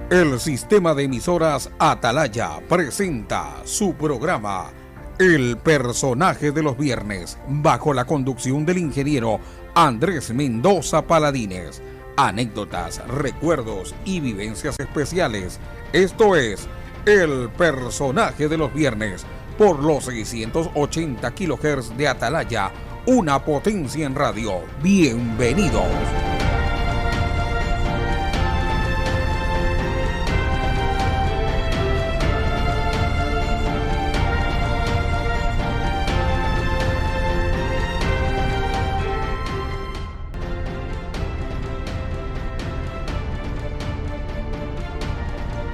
El sistema de emisoras Atalaya presenta su programa El Personaje de los Viernes, bajo la conducción del ingeniero Andrés Mendoza Paladines. Anécdotas, recuerdos y vivencias especiales. Esto es El Personaje de los Viernes, por los 680 kHz de Atalaya, una potencia en radio. Bienvenidos.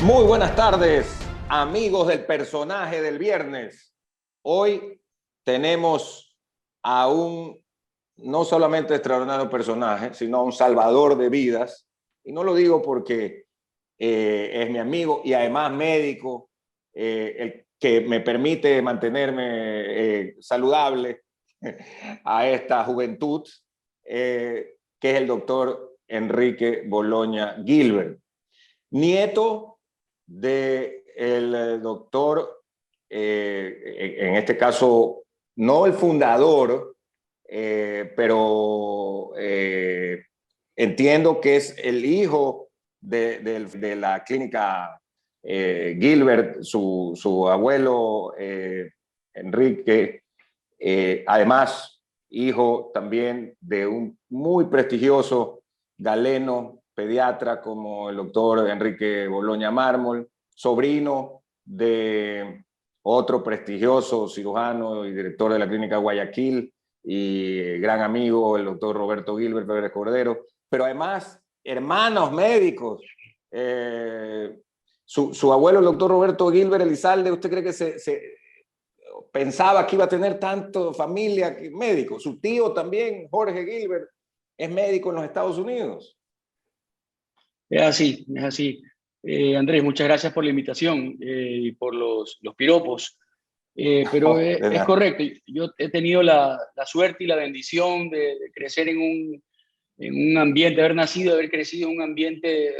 Muy buenas tardes, amigos del Personaje del Viernes. Hoy tenemos a un no solamente extraordinario personaje, sino a un salvador de vidas. Y no lo digo porque es mi amigo y además médico, el que me permite mantenerme saludable a esta juventud, que es el doctor Enrique Boloña Gilbert, nieto del doctor, en este caso, no el fundador, pero entiendo que es el hijo de la clínica Gilbert, su abuelo Enrique, además hijo también de un muy prestigioso galeno pediatra como el doctor Enrique Boloña Mármol, sobrino de otro prestigioso cirujano y director de la clínica Guayaquil y gran amigo, el doctor Roberto Gilbert Pérez Cordero, pero además hermanos médicos. Su abuelo, el doctor Roberto Gilbert Elizalde, ¿usted cree que se pensaba que iba a tener tanto familia médico? Su tío también, Jorge Gilbert, es médico en los Estados Unidos. Es así, es así. Andrés, muchas gracias por la invitación y por los piropos. Pero es correcto, yo he tenido la suerte y la bendición de crecer en un ambiente, haber nacido, haber crecido en un ambiente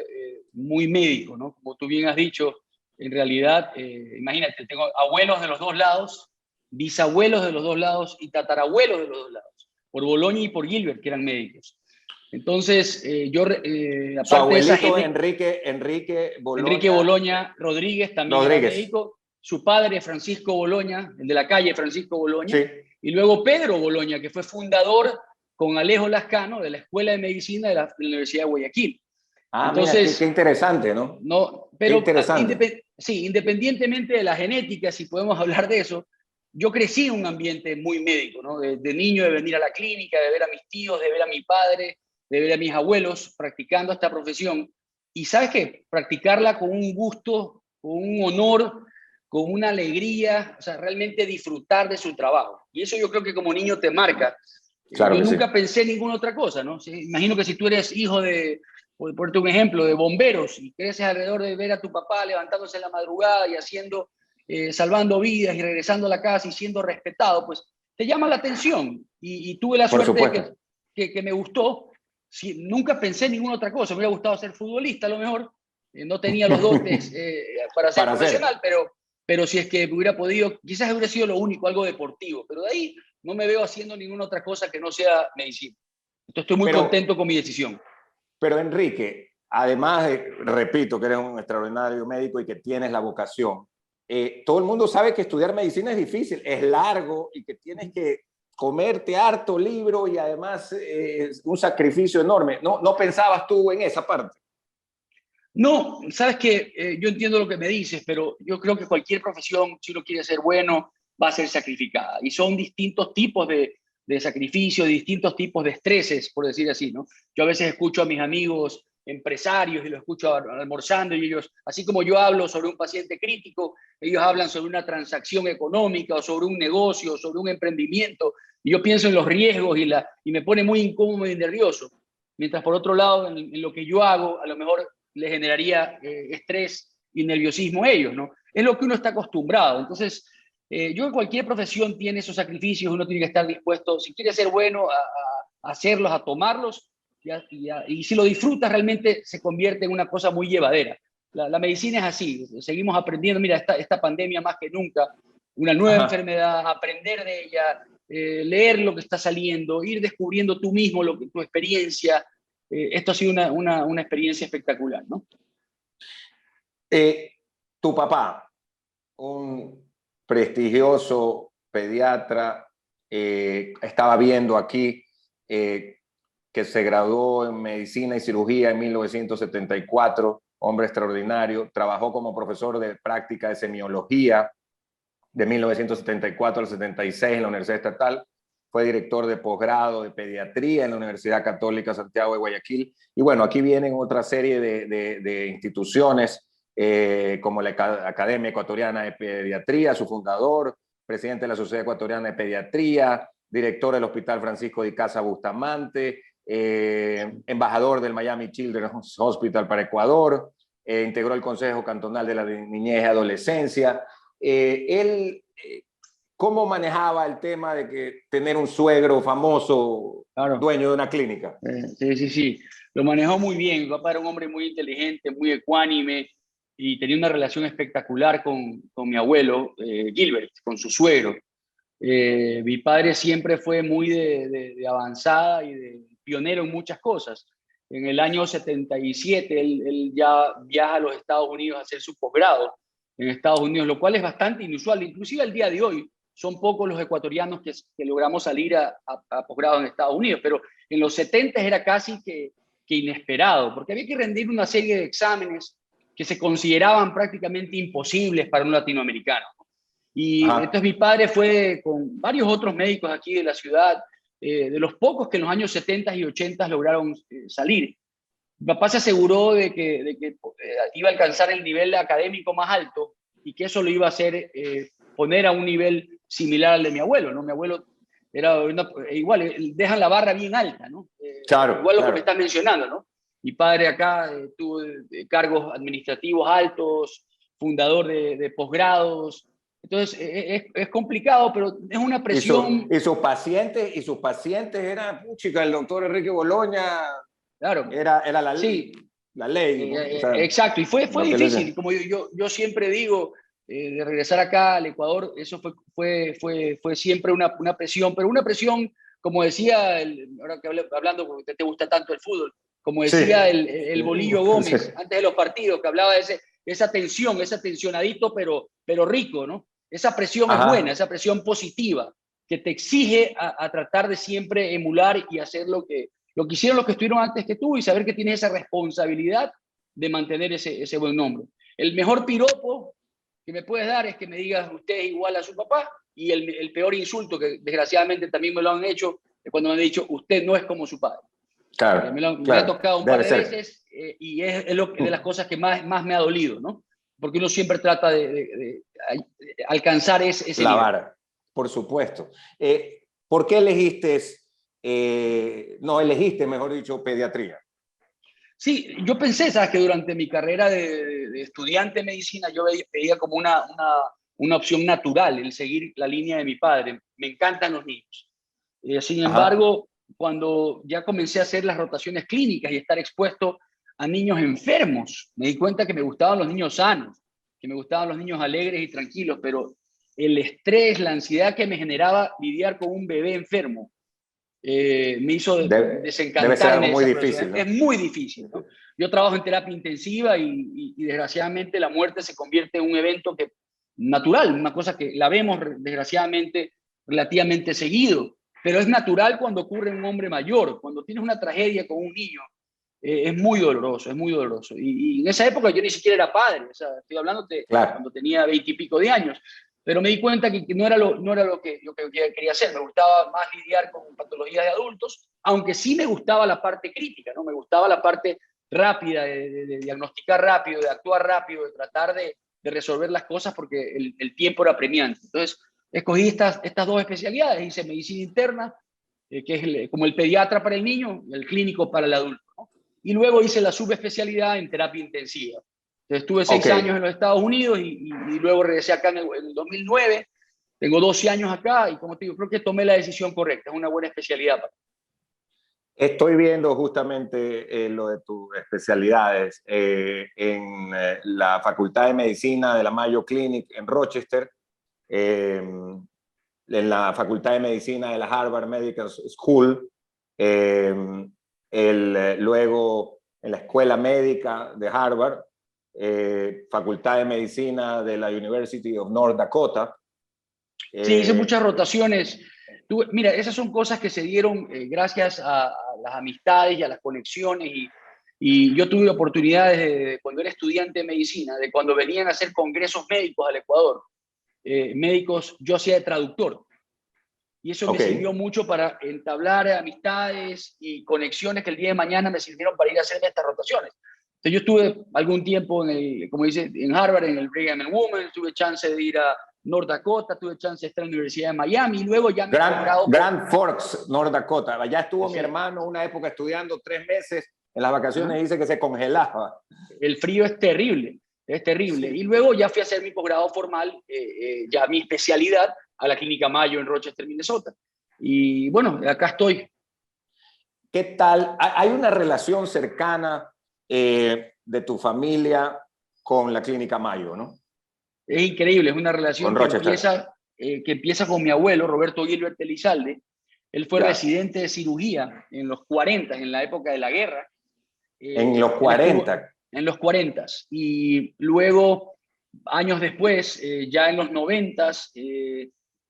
muy médico, ¿no? Como tú bien has dicho, en realidad, imagínate, tengo abuelos de los dos lados, bisabuelos de los dos lados y tatarabuelos de los dos lados, por Boloña y por Gilbert, que eran médicos. Entonces, aparte su abuelito de esa Enrique Boloña, Enrique Boloña Rodríguez también era médico, su padre Francisco Boloña, el de la calle Francisco Boloña, sí. Y luego Pedro Boloña, que fue fundador con Alejo Lascano de la Escuela de Medicina de la Universidad de Guayaquil. Entonces, mira, qué interesante, ¿no? Pero interesante. sí, independientemente de la genética, si podemos hablar de eso, yo crecí en un ambiente muy médico, ¿no? De niño, de venir a la clínica, de ver a mis tíos, de ver a mi padre, de ver a mis abuelos practicando esta profesión. Y ¿sabes qué? Practicarla con un gusto, con un honor, con una alegría, o sea, realmente disfrutar de su trabajo. Y eso yo creo que como niño te marca. Claro, yo nunca pensé en ninguna otra cosa, ¿no? Imagino que si tú eres hijo por ponerte un ejemplo, de bomberos, y creces alrededor de ver a tu papá levantándose en la madrugada y haciendo, salvando vidas y regresando a la casa y siendo respetado, pues te llama la atención. Y tuve la suerte de que me gustó. Nunca pensé en ninguna otra cosa. Me hubiera gustado ser futbolista, a lo mejor. No tenía los dotes para ser profesional, pero si es que hubiera podido, quizás hubiera sido lo único, algo deportivo. Pero de ahí no me veo haciendo ninguna otra cosa que no sea medicina. Entonces estoy muy contento con mi decisión. Pero Enrique, además de, repito, que eres un extraordinario médico y que tienes la vocación, todo el mundo sabe que estudiar medicina es difícil, es largo y que tienes que comerte harto libro y además un sacrificio enorme. ¿No pensabas tú en esa parte? No, sabes que yo entiendo lo que me dices, pero yo creo que cualquier profesión, si uno quiere ser bueno, va a ser sacrificada. Y son distintos tipos de sacrificio, distintos tipos de estreses, por decir así, ¿no? Yo a veces escucho a mis amigos empresarios y los escucho almorzando y ellos, así como yo hablo sobre un paciente crítico, ellos hablan sobre una transacción económica o sobre un negocio, o sobre un emprendimiento, y yo pienso en los riesgos y me pone muy incómodo y nervioso. Mientras por otro lado, en lo que yo hago, a lo mejor le generaría estrés y nerviosismo a ellos, ¿no? Es lo que uno está acostumbrado. Entonces, Yo creo que cualquier profesión tiene esos sacrificios, uno tiene que estar dispuesto, si quiere ser bueno, a hacerlos, a tomarlos, y si lo disfrutas realmente se convierte en una cosa muy llevadera. La medicina es así, seguimos aprendiendo, mira, esta pandemia más que nunca, una nueva Ajá. enfermedad, aprender de ella, leer lo que está saliendo, ir descubriendo tú mismo tu experiencia. Esto ha sido una experiencia espectacular, ¿no? Tu papá, un prestigioso pediatra, estaba viendo aquí que se graduó en medicina y cirugía en 1974, hombre extraordinario, trabajó como profesor de práctica de semiología de 1974 al 76 en la Universidad Estatal, fue director de posgrado de pediatría en la Universidad Católica Santiago de Guayaquil, y bueno, aquí vienen otra serie de instituciones como la Academia Ecuatoriana de Pediatría, su fundador, presidente de la Sociedad Ecuatoriana de Pediatría, director del Hospital Francisco de Icaza Bustamante, embajador del Miami Children's Hospital para Ecuador, integró el Consejo Cantonal de la Niñez y Adolescencia. Él, ¿cómo manejaba el tema de que tener un suegro famoso, Claro. dueño de una clínica? Sí, sí, sí. Lo manejó muy bien. Mi papá era un hombre muy inteligente, muy ecuánime y tenía una relación espectacular con mi abuelo, Gilbert, con su suegro. Mi padre siempre fue muy de avanzada y de pionero en muchas cosas. En el año 77 él ya viaja a los Estados Unidos a hacer su posgrado en Estados Unidos, lo cual es bastante inusual. Inclusive al día de hoy son pocos los ecuatorianos que logramos salir a posgrado en Estados Unidos, pero en los 70 era casi que inesperado, porque había que rendir una serie de exámenes que se consideraban prácticamente imposibles para un latinoamericano. Y Ajá. entonces mi padre fue con varios otros médicos aquí de la ciudad, de los pocos que en los años 70 y 80 lograron salir. Mi papá se aseguró de que iba a alcanzar el nivel académico más alto y que eso lo iba a hacer poner a un nivel similar al de mi abuelo, ¿no? Mi abuelo era igual, dejan la barra bien alta, ¿no? Claro, Igual lo que me claro. estás mencionando, ¿no? Mi padre acá tuvo cargos administrativos altos, fundador de posgrados. Entonces es complicado, pero es una presión. Y sus pacientes eran, chica, el doctor Enrique Boloña, Claro, era sí, la ley, ¿no? O sea, exacto, y fue lo que le difícil, decía. como yo siempre digo, de regresar acá al Ecuador, eso fue siempre una presión, pero una presión, como decía, ahora que hablando, porque te gusta tanto el fútbol, como Sí. decía el Bolillo Sí. Gómez, antes de los partidos, que hablaba de esa tensión, ese tensionadito, pero rico, ¿no? Esa presión es buena, Ajá. esa presión positiva, que te exige a tratar de siempre emular y hacer lo que hicieron los que estuvieron antes que tú y saber que tienes esa responsabilidad de mantener ese buen nombre. El mejor piropo que me puedes dar es que me digas usted es igual a su papá, y el peor insulto, que desgraciadamente también me lo han hecho, es cuando me han dicho usted no es como su padre. Claro, Me ha claro. tocado un par Debe de ser. veces y es de las cosas que más me ha dolido, ¿no? Porque uno siempre trata de alcanzar ese La nivel. vara, por supuesto. ¿Por qué elegiste, no elegiste, mejor dicho, pediatría? Sí, yo pensé, sabes, que durante mi carrera de estudiante de medicina yo veía como una opción natural el seguir la línea de mi padre. Me encantan los niños. Sin Ajá. embargo, cuando ya comencé a hacer las rotaciones clínicas y estar expuesto a niños enfermos, me di cuenta que me gustaban los niños sanos, que me gustaban los niños alegres y tranquilos, pero el estrés, la ansiedad que me generaba lidiar con un bebé enfermo, me hizo Debe ser desencantarme algo de muy esa profesión. difícil, Es ¿no? muy difícil, ¿no? Yo trabajo en terapia intensiva y desgraciadamente la muerte se convierte en un evento natural, una cosa que la vemos desgraciadamente relativamente seguido, pero es natural cuando ocurre en un hombre mayor, cuando tienes una tragedia con un niño. Es muy doloroso, es muy doloroso. Y en esa época yo ni siquiera era padre, o sea, estoy hablando de Claro. cuando tenía 20 y pico de años, pero me di cuenta que no era lo que quería hacer. Me gustaba más lidiar con patologías de adultos, aunque sí me gustaba la parte crítica, ¿no? Me gustaba la parte rápida, de diagnosticar rápido, de actuar rápido, de tratar de resolver las cosas porque el tiempo era premiante. Entonces, escogí estas dos especialidades, hice medicina interna, que es como el pediatra para el niño, el clínico para el adulto, ¿no? Y luego hice la subespecialidad en terapia intensiva. Entonces, estuve Ok. 6 años en los Estados Unidos y luego regresé acá en el 2009 tengo 12 años acá y como te digo, creo que tomé la decisión correcta, es una buena especialidad para mí. Estoy viendo justamente lo de tus especialidades en la Facultad de Medicina de la Mayo Clinic en Rochester, en la Facultad de Medicina de la Harvard Medical School, luego en la Escuela Médica de Harvard, Facultad de Medicina de la University of North Dakota. Sí, hice muchas rotaciones. Mira, esas son cosas que se dieron gracias a las amistades y a las conexiones. Y yo tuve oportunidades de, cuando era estudiante de medicina, de cuando venían a hacer congresos médicos al Ecuador. Médicos, yo hacía de traductor. Y eso me sirvió mucho para entablar amistades y conexiones que el día de mañana me sirvieron para ir a hacer estas rotaciones. Entonces yo estuve algún tiempo, como dice, en Harvard, en el Brigham and Women's, tuve chance de ir a North Dakota, tuve chance de estar en la Universidad de Miami, y luego ya me Grand Forks, North Dakota. Allá estuvo mi hermano una época estudiando 3 meses, en las vacaciones dice que se congelaba. El frío es terrible, es terrible. Sí. Y luego ya fui a hacer mi posgrado formal, ya mi especialidad, a la Clínica Mayo en Rochester, Minnesota. Y bueno, acá estoy. ¿Qué tal? ¿Hay una relación cercana de tu familia con la Clínica Mayo, no? Es increíble, es una relación que empieza con mi abuelo, Roberto Gilbert Elizalde. Él fue residente de cirugía en los 40, en la época de la guerra. En los 40. En los 40. Y luego, años después, ya en los 90,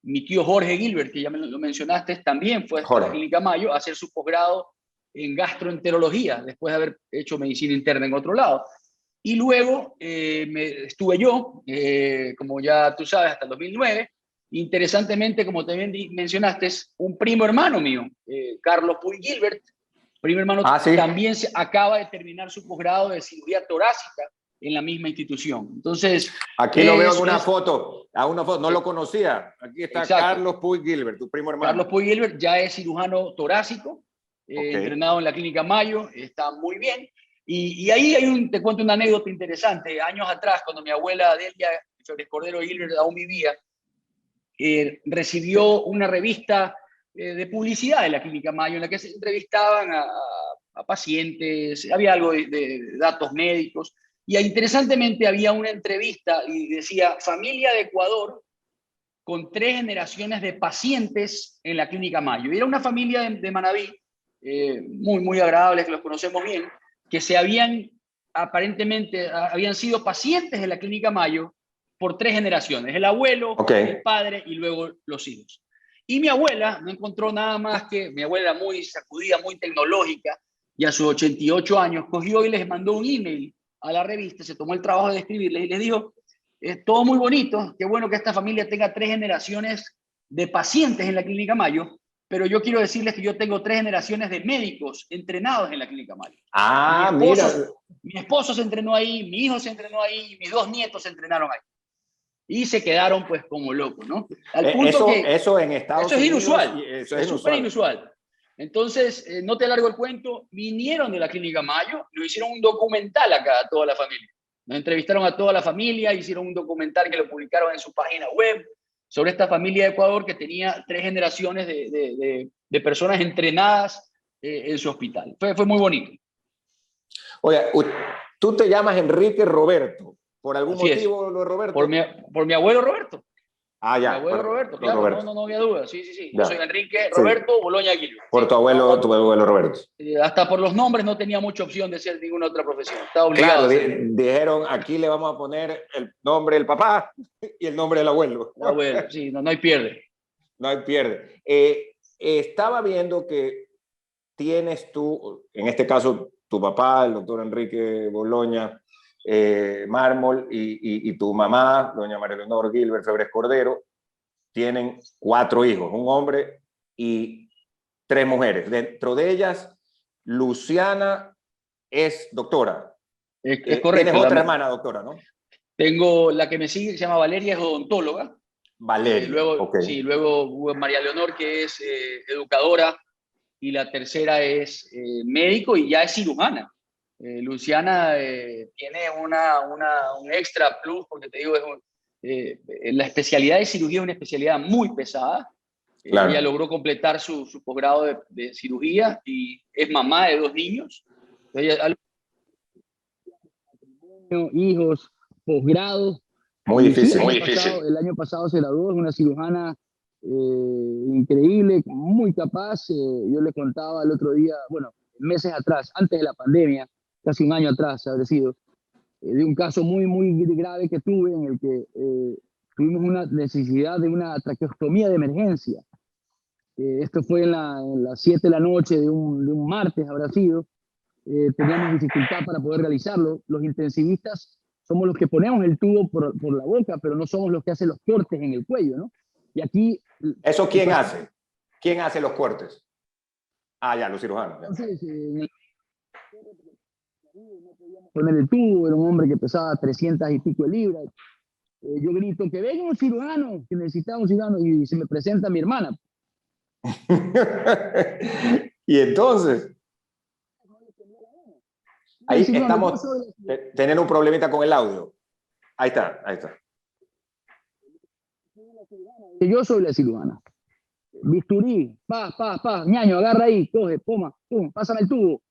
mi tío Jorge Gilbert, que ya me lo mencionaste, también fue a la Clínica Mayo a hacer su posgrado en gastroenterología, después de haber hecho medicina interna en otro lado. Y luego estuve yo, como ya tú sabes, hasta el 2009. Interesantemente, como también mencionaste, es un primo hermano mío, Carlos Puy Gilbert, primo hermano, también acaba de terminar su posgrado de cirugía torácica en la misma institución. Entonces, aquí lo veo en una foto, no lo conocía. Aquí está Carlos Puy Gilbert, tu primo hermano. Carlos Puy Gilbert ya es cirujano torácico, entrenado en la Clínica Mayo, está muy bien. Y ahí te cuento una anécdota interesante. Años atrás, cuando mi abuela Delia Febres Cordero Gilbert aún vivía, recibió una revista de publicidad de la Clínica Mayo en la que se entrevistaban a pacientes, había algo de datos médicos, y interesantemente había una entrevista y decía, familia de Ecuador con 3 generaciones de pacientes en la Clínica Mayo. Y era una familia de Manabí, muy agradable, que los conocemos bien, que aparentemente habían sido pacientes de la Clínica Mayo por 3 generaciones, el abuelo, el padre y luego los hijos. Y mi abuela no encontró nada más que, mi abuela era muy sacudida, muy tecnológica, y a sus 88 años cogió y les mandó un email a la revista, se tomó el trabajo de escribirles y les dijo, es todo muy bonito, qué bueno que esta familia tenga 3 generaciones de pacientes en la Clínica Mayo, pero yo quiero decirles que yo tengo 3 generaciones de médicos entrenados en la Clínica Mayo. Mi esposo se entrenó ahí, mi hijo se entrenó ahí, y mis 2 nietos se entrenaron ahí. Y se quedaron pues como locos, ¿no? Al punto eso en Estados Unidos. Inusual, eso es súper inusual. Entonces, no te alargo el cuento, vinieron de la Clínica Mayo, lo hicieron un documental acá a toda la familia. Nos entrevistaron a toda la familia, hicieron un documental que lo publicaron en su página web sobre esta familia de Ecuador que tenía 3 generaciones de personas entrenadas en su hospital. Fue muy bonito. Oye, tú te llamas Enrique Roberto. ¿Por algún motivo lo de Roberto? Por mi abuelo Roberto. Ah, ya. Mi abuelo Roberto, claro, Roberto. No había duda. Sí. Yo soy Enrique Roberto Boloña Gilbert. Por tu abuelo Roberto. Hasta por los nombres no tenía mucha opción de ser ninguna otra profesión. Estaba obligado. Claro, dijeron, aquí le vamos a poner el nombre del papá y el nombre del abuelo. El abuelo, sí, no hay pierde. No hay pierde. Estaba viendo que tienes tú, en este caso, tu papá, el doctor Enrique Boloña Mármol y tu mamá, doña María Leonor Gilbert Febres Cordero, tienen 4 hijos, un hombre y 3 mujeres. Dentro de ellas, Luciana es doctora. Es correcto. Tienes otra hermana doctora, ¿no? Tengo la que me sigue, que se llama Valeria, es odontóloga. Valeria, luego María Leonor, que es educadora, y la tercera es médico y ya es cirujana. Luciana tiene un extra plus, porque te digo, la especialidad de cirugía es una especialidad muy pesada. Claro. Ella logró completar su posgrado de cirugía y es mamá de 2 niños. Ella, hijos, posgrados. Muy difícil. Sí, el año pasado se graduó, es una cirujana increíble, muy capaz. Yo le contaba el otro día, bueno, meses atrás, antes de la pandemia, casi un año atrás habrá sido, de un caso muy, muy grave que tuve en el que tuvimos una necesidad de una traqueostomía de emergencia. Esto fue en las 7 de la noche de un martes, habrá sido. Teníamos dificultad para poder realizarlo. Los intensivistas somos los que ponemos el tubo por la boca, pero no somos los que hacen los cortes en el cuello, ¿no? Y aquí... ¿Eso quién hace? ¿Quién hace los cortes? Ah, ya, los cirujanos. Ya. Entonces, no podíamos poner el tubo, era un hombre que pesaba 300 y pico de libras. Yo grito, que venga un cirujano, que necesitaba un cirujano, y se me presenta mi hermana. Y entonces... Ahí sí, estamos teniendo un problemita con el audio. Ahí está, ahí está. Yo soy la cirujana. Bisturí, ñaño, agarra ahí, coge, toma, pásame el tubo.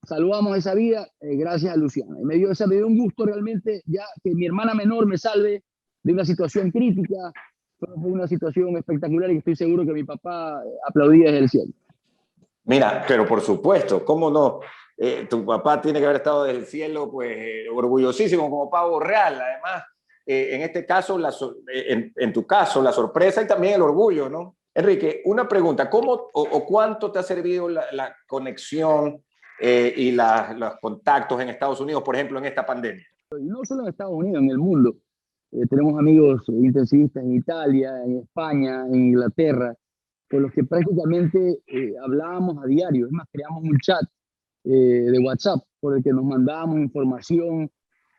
Salvamos esa vida gracias a Luciana. Y me dio un gusto realmente ya que mi hermana menor me salve de una situación crítica. Fue una situación espectacular y estoy seguro que mi papá aplaudía desde el cielo. Mira, pero por supuesto, ¿cómo no? Tu papá tiene que haber estado desde el cielo, pues, orgullosísimo como pavo real. Además, en este caso, en tu caso, la sorpresa y también el orgullo, ¿no? Enrique, una pregunta, ¿cómo o cuánto te ha servido la conexión y los contactos en Estados Unidos, por ejemplo, en esta pandemia? Y no solo en Estados Unidos, en el mundo. Tenemos amigos intensivistas en Italia, en España, en Inglaterra, con los que prácticamente hablábamos a diario. Es más, creamos un chat de WhatsApp por el que nos mandábamos información,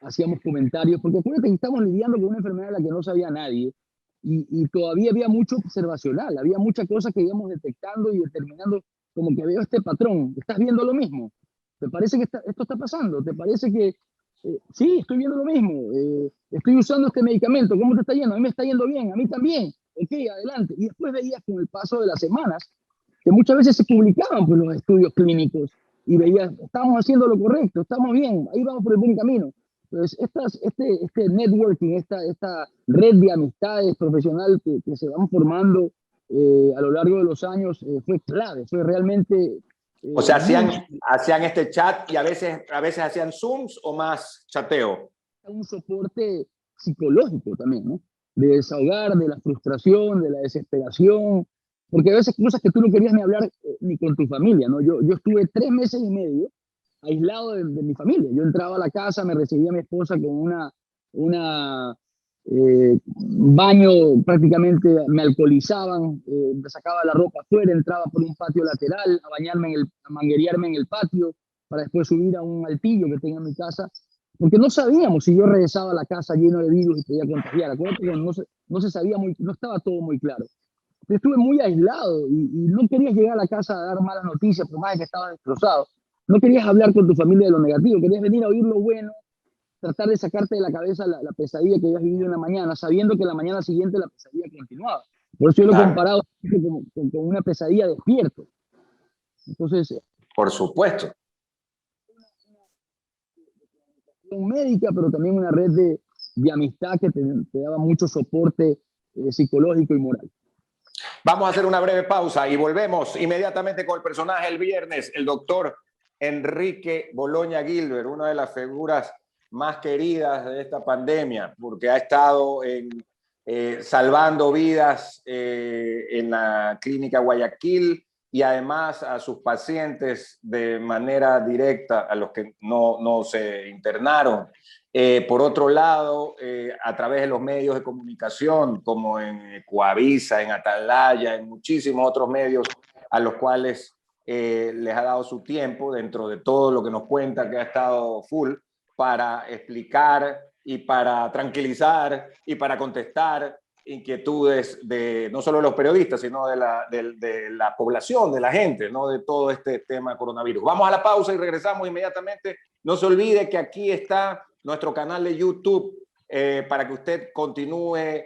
hacíamos comentarios, porque acuérdate que estamos lidiando con una enfermedad de la que no sabía nadie y todavía había mucho observacional, había muchas cosas que íbamos detectando y determinando, como que veo este patrón, ¿estás viendo lo mismo? ¿Te parece que esto está pasando? ¿Te parece que sí, estoy viendo lo mismo? Estoy usando este medicamento, ¿cómo te está yendo? A mí me está yendo bien, a mí también. Ok, adelante. Y después veías con el paso de las semanas que muchas veces se publicaban pues, los estudios clínicos y veías, estamos haciendo lo correcto, estamos bien, ahí vamos por el buen camino. Entonces, este networking, esta red de amistades profesional que se van formando a lo largo de los años fue clave, fue realmente... o sea, hacían este chat y a veces hacían Zooms o más chateo. Un soporte psicológico también, ¿no? De desahogar, de la frustración, de la desesperación, porque a veces cosas que tú no querías ni hablar ni con tu familia, ¿no? Yo estuve 3 meses y medio aislado de mi familia. Yo entraba a la casa, me recibía mi esposa con baño, prácticamente me alcoholizaban, me sacaba la ropa afuera, entraba por un patio lateral a bañarme, a manguerearme en el patio para después subir a un altillo que tenía en mi casa, porque no sabíamos si yo regresaba a la casa lleno de virus y podía contagiar. Acuérdate que no se sabía no estaba todo muy claro. Yo estuve muy aislado y no querías llegar a la casa a dar malas noticias, por más de que estaba destrozado. No querías hablar con tu familia de lo negativo, querías venir a oír lo bueno, tratar de sacarte de la cabeza la pesadilla que habías vivido en la mañana, sabiendo que la mañana siguiente la pesadilla continuaba. Por eso yo lo he comparado con una pesadilla despierto. Entonces, por supuesto. Médica, pero también una red de amistad que te daba mucho soporte psicológico y moral. Vamos a hacer una breve pausa y volvemos inmediatamente con el personaje el viernes, el doctor Enrique Boloña Gilbert, una de las figuras más queridas de esta pandemia, porque ha estado salvando vidas en la clínica Guayaquil y además a sus pacientes de manera directa, a los que no se internaron. Por otro lado, a través de los medios de comunicación, como en Coavisa, en Atalaya, en muchísimos otros medios a los cuales les ha dado su tiempo, dentro de todo lo que nos cuenta, que ha estado full, para explicar y para tranquilizar y para contestar inquietudes de no solo de los periodistas, sino de la población, de la gente, ¿no? De todo este tema coronavirus. Vamos a la pausa y regresamos inmediatamente. No se olvide que aquí está nuestro canal de YouTube, para que usted continúe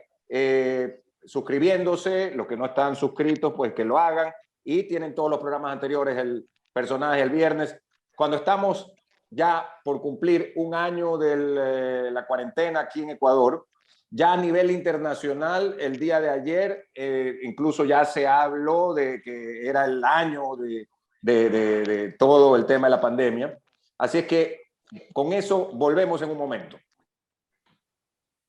suscribiéndose. Los que no están suscritos, pues que lo hagan. Y tienen todos los programas anteriores, el personaje el viernes. Cuando estamos ya por cumplir un año de la cuarentena aquí en Ecuador, ya a nivel internacional, el día de ayer, incluso ya se habló de que era el año de todo el tema de la pandemia. Así es que con eso volvemos en un momento.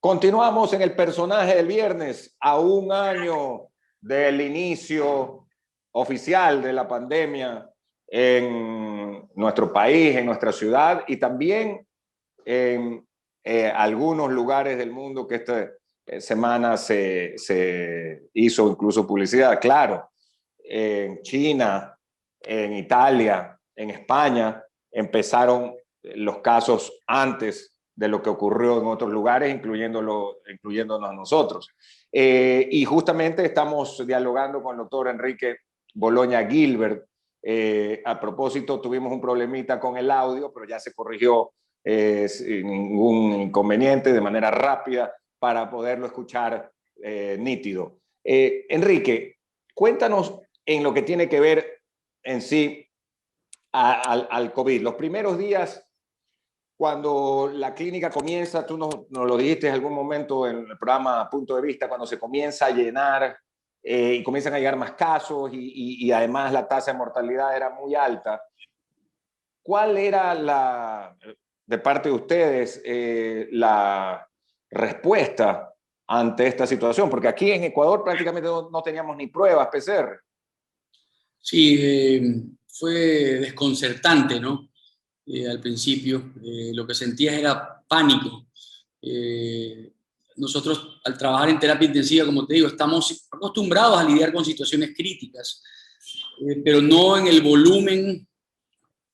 Continuamos en el personaje del viernes, a un año del inicio oficial de la pandemia en nuestro país, en nuestra ciudad y también en algunos lugares del mundo que esta semana se hizo incluso publicidad. Claro, en China, en Italia, en España, empezaron los casos antes de lo que ocurrió en otros lugares, incluyéndonos a nosotros. Y justamente estamos dialogando con el doctor Enrique Boloña Gilbert. A propósito, tuvimos un problemita con el audio, pero ya se corrigió sin ningún inconveniente, de manera rápida, para poderlo escuchar nítido. Enrique, cuéntanos en lo que tiene que ver en sí al COVID. Los primeros días, cuando la clínica comienza, tú nos lo dijiste en algún momento en el programa Punto de Vista, cuando se comienza a llenar y comienzan a llegar más casos y además la tasa de mortalidad era muy alta. ¿Cuál era de parte de ustedes la respuesta ante esta situación? Porque aquí en Ecuador prácticamente no teníamos ni pruebas PCR. Sí, fue desconcertante, ¿no? Al principio, lo que sentías era pánico. Nosotros, al trabajar en terapia intensiva, como te digo, estamos acostumbrados a lidiar con situaciones críticas, pero no en el volumen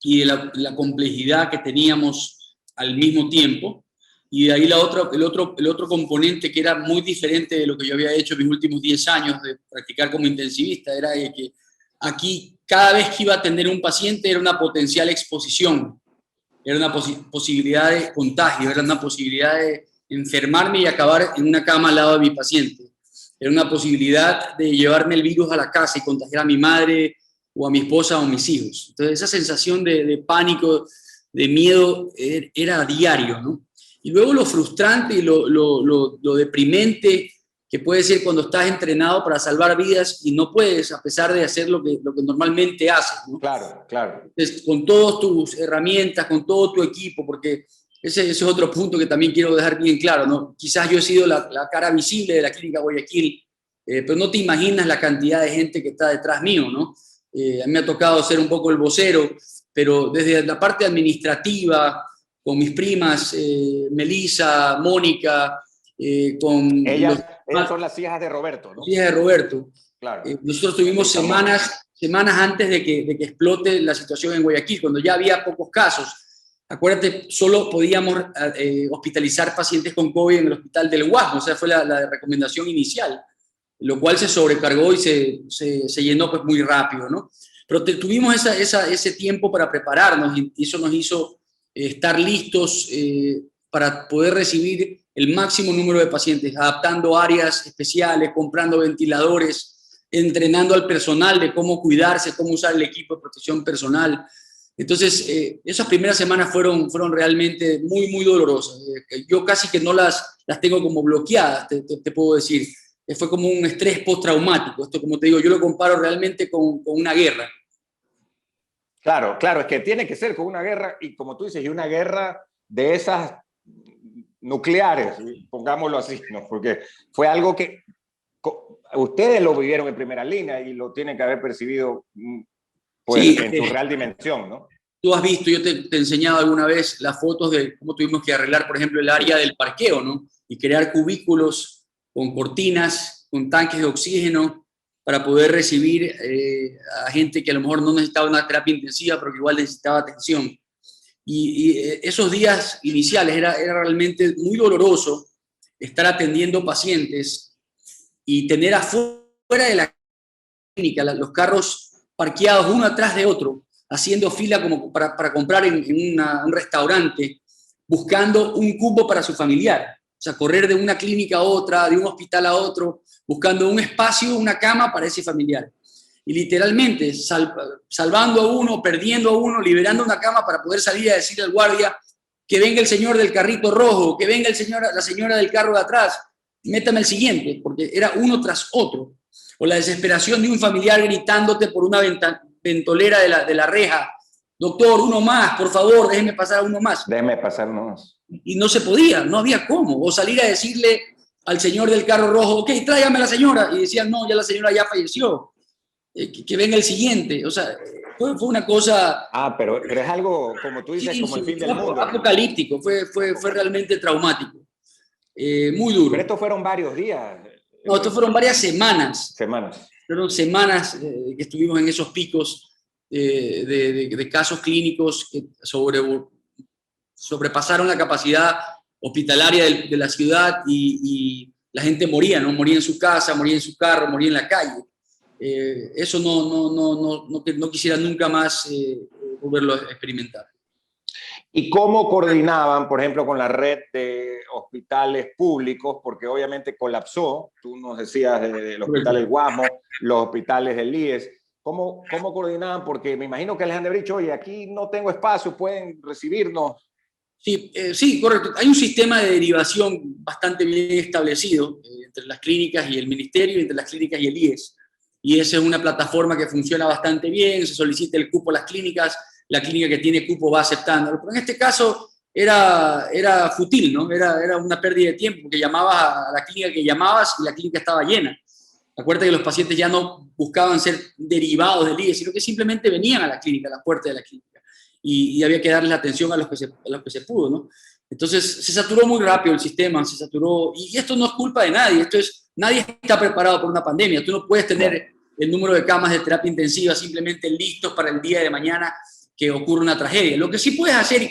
y de la complejidad que teníamos al mismo tiempo. Y de ahí el otro componente que era muy diferente de lo que yo había hecho en mis últimos 10 años de practicar como intensivista, era que aquí cada vez que iba a atender un paciente era una potencial exposición, era una posibilidad de contagio, era una posibilidad de enfermarme y acabar en una cama al lado de mi paciente. Era una posibilidad de llevarme el virus a la casa y contagiar a mi madre o a mi esposa o a mis hijos. Entonces esa sensación de pánico, de miedo, era a diario, ¿no? Y luego lo frustrante y lo deprimente que puede ser cuando estás entrenado para salvar vidas y no puedes, a pesar de hacer lo que normalmente haces, ¿no? Claro, claro. Entonces, con todas tus herramientas, con todo tu equipo, porque ese es otro punto que también quiero dejar bien claro, ¿no? Quizás yo he sido la cara visible de la Clínica Guayaquil, pero no te imaginas la cantidad de gente que está detrás mío, ¿no? A mí me ha tocado ser un poco el vocero, pero desde la parte administrativa, con mis primas, Melissa, Mónica, con... Ellas son las hijas de Roberto, ¿no? Hijas de Roberto. Claro. Nosotros tuvimos semanas antes de que explote la situación en Guayaquil, cuando ya había pocos casos. Acuérdate, solo podíamos hospitalizar pacientes con COVID en el hospital del Guasmo, o sea, fue la recomendación inicial, lo cual se sobrecargó y se llenó pues muy rápido, ¿no? Pero tuvimos ese tiempo para prepararnos y eso nos hizo estar listos para poder recibir el máximo número de pacientes, adaptando áreas especiales, comprando ventiladores, entrenando al personal de cómo cuidarse, cómo usar el equipo de protección personal. Entonces, esas primeras semanas fueron realmente muy, muy dolorosas. Yo casi que no las tengo como bloqueadas, te puedo decir. Fue como un estrés postraumático. Esto, como te digo, yo lo comparo realmente con una guerra. Claro, claro, es que tiene que ser con una guerra, y como tú dices, y una guerra de esas nucleares, pongámoslo así, ¿no? Porque fue algo que ustedes lo vivieron en primera línea y lo tienen que haber percibido pues, sí, en su real dimensión, ¿no? Tú has visto, yo te he enseñado alguna vez las fotos de cómo tuvimos que arreglar, por ejemplo, el área del parqueo, ¿no? Y crear cubículos con cortinas, con tanques de oxígeno, para poder recibir a gente que a lo mejor no necesitaba una terapia intensiva, pero que igual necesitaba atención. Y esos días iniciales era realmente muy doloroso estar atendiendo pacientes y tener afuera de la clínica los carros parqueados uno atrás de otro, haciendo fila como para comprar en un restaurante, buscando un cupo para su familiar. O sea, correr de una clínica a otra, de un hospital a otro, buscando un espacio, una cama para ese familiar. Y literalmente salvando a uno, perdiendo a uno, liberando una cama para poder salir a decirle al guardia que venga el señor del carrito rojo, que venga la señora del carro de atrás, métame el siguiente, porque era uno tras otro. O la desesperación de un familiar gritándote por una ventolera de la reja: doctor, uno más, por favor, déjeme pasar a uno más. Déjeme pasar uno más. Y no se podía, no había cómo. O salir a decirle al señor del carro rojo: ok, tráigame a la señora. Y decían: no, ya la señora ya falleció. Que venga el siguiente. O sea, fue una cosa... Pero es algo, como tú dices, sí, como el fin del mundo. Apocalíptico, fue realmente traumático. Muy duro. Pero estos fueron varios días. No, estos fueron varias semanas. Semanas. Fueron semanas que estuvimos en esos picos de casos clínicos que sobrepasaron la capacidad hospitalaria de la ciudad y la gente moría, ¿no? Moría en su casa, moría en su carro, moría en la calle. Eso no quisiera nunca más volverlo a experimentar. ¿Y cómo coordinaban, por ejemplo, con la red de hospitales públicos? Porque obviamente colapsó, tú nos decías del hospital del Guasmo, los hospitales del IES. ¿Cómo coordinaban? Porque me imagino que les han de haber dicho: oye, aquí no tengo espacio, pueden recibirnos. Sí, correcto. Hay un sistema de derivación bastante bien establecido entre las clínicas y el ministerio, entre las clínicas y el IES. Y esa es una plataforma que funciona bastante bien, se solicita el cupo a las clínicas, la clínica que tiene cupo va aceptándolo. Pero en este caso era fútil, ¿no? Era una pérdida de tiempo, porque llamabas a la clínica que llamabas y la clínica estaba llena. Acuérdate que los pacientes ya no buscaban ser derivados del IES, sino que simplemente venían a la clínica, a la puerta de la clínica. Y había que darles atención a los que se pudo, ¿no? Entonces se saturó muy rápido el sistema, se saturó. Y esto no es culpa de nadie, nadie está preparado por una pandemia. Tú no puedes tener el número de camas de terapia intensiva simplemente listos para el día de mañana que ocurre una tragedia. Lo que sí puedes hacer, y